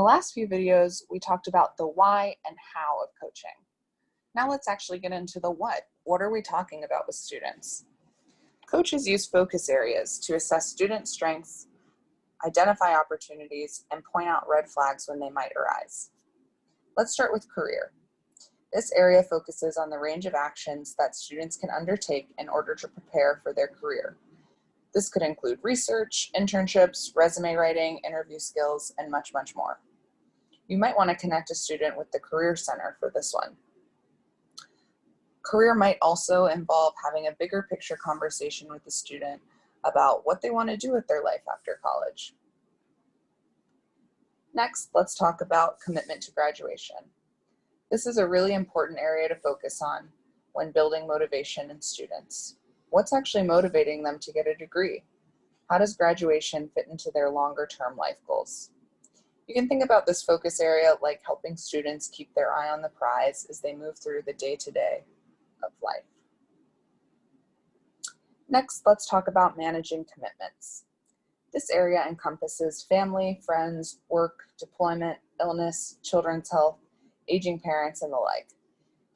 last few videos, we talked about the why and how of coaching. Now let's actually get into the what. What are we talking about with students? Coaches use focus areas to assess student strengths, identify opportunities, and point out red flags when they might arise. Let's start with career. This area focuses on the range of actions that students can undertake in order to prepare for their career. This could include research, internships, resume writing, interview skills, and much, much more. You might want to connect a student with the Career Center for this one. Career might also involve having a bigger picture conversation with the student about what they want to do with their life after college. Next, let's talk about commitment to graduation. This is a really important area to focus on when building motivation in students. What's actually motivating them to get a degree? How does graduation fit into their longer-term life goals? You can think about this focus area like helping students keep their eye on the prize as they move through the day-to-day of life. Next, let's talk about managing commitments. This area encompasses family, friends, work, deployment, illness, children's health, aging parents, and the like.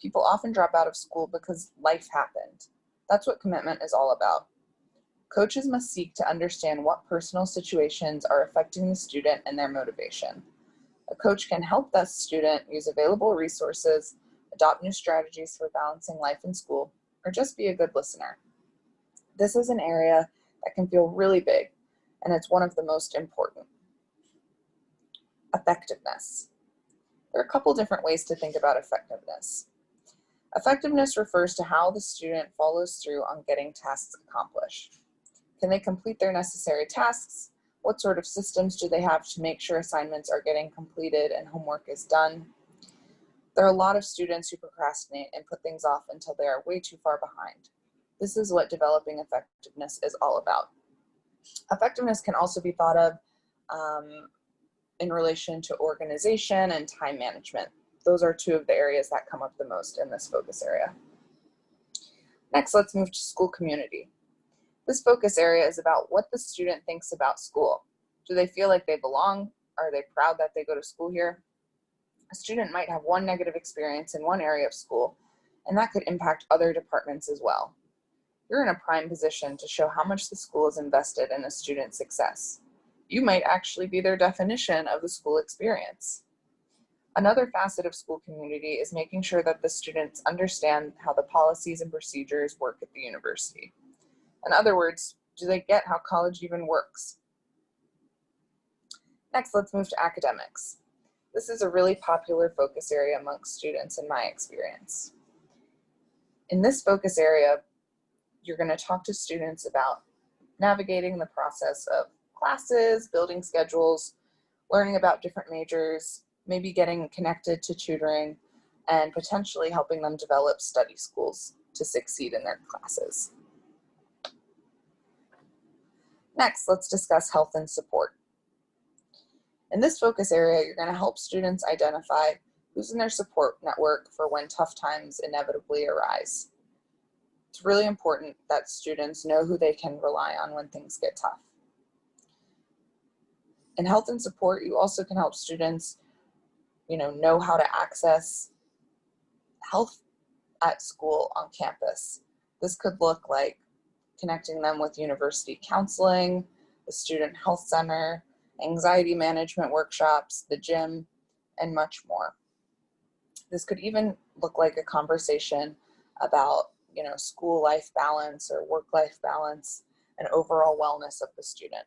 People often drop out of school because life happened. That's what commitment is all about. Coaches must seek to understand what personal situations are affecting the student and their motivation. A coach can help that student use available resources, adopt new strategies for balancing life and school, or just be a good listener. This is an area that can feel really big, and it's one of the most important. Effectiveness. There are a couple different ways to think about effectiveness. Effectiveness refers to how the student follows through on getting tasks accomplished. Can they complete their necessary tasks? What sort of systems do they have to make sure assignments are getting completed and homework is done? There are a lot of students who procrastinate and put things off until they are way too far behind. This is what developing effectiveness is all about. Effectiveness can also be thought of in relation to organization and time management. Those are two of the areas that come up the most in this focus area. Next, let's move to school community. This focus area is about what the student thinks about school. Do they feel like they belong? Are they proud that they go to school here? A student might have one negative experience in one area of school, and that could impact other departments as well. You're in a prime position to show how much the school is invested in a student's success. You might actually be their definition of the school experience. Another facet of school community is making sure that the students understand how the policies and procedures work at the university. In other words, do they get how college even works? Next, let's move to academics. This is a really popular focus area amongst students in my experience. In this focus area, you're going to talk to students about navigating the process of classes, building schedules, learning about different majors, maybe getting connected to tutoring, and potentially helping them develop study schools to succeed in their classes. Next, let's discuss health and support. In this focus area, you're going to help students identify who's in their support network for when tough times inevitably arise. It's really important that students know who they can rely on when things get tough. In health and support, you also can help students know how to access health at school on campus. This could look like connecting them with university counseling, the student health center, anxiety management workshops, the gym, and much more. This could even look like a conversation about school life balance or work-life balance and overall wellness of the student.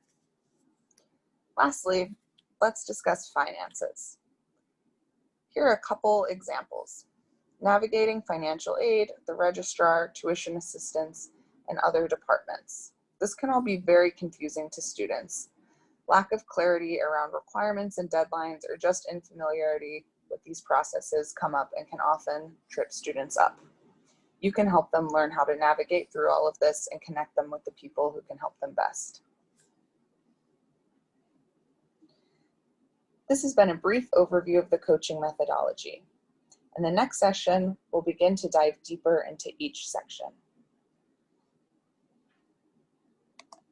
Lastly, let's discuss finances. Here are a couple examples. Navigating financial aid, the registrar, tuition assistance, and other departments. This can all be very confusing to students. Lack of clarity around requirements and deadlines or just unfamiliarity with these processes come up and can often trip students up. You can help them learn how to navigate through all of this and connect them with the people who can help them best. This has been a brief overview of the coaching methodology. In the next session, we'll begin to dive deeper into each section.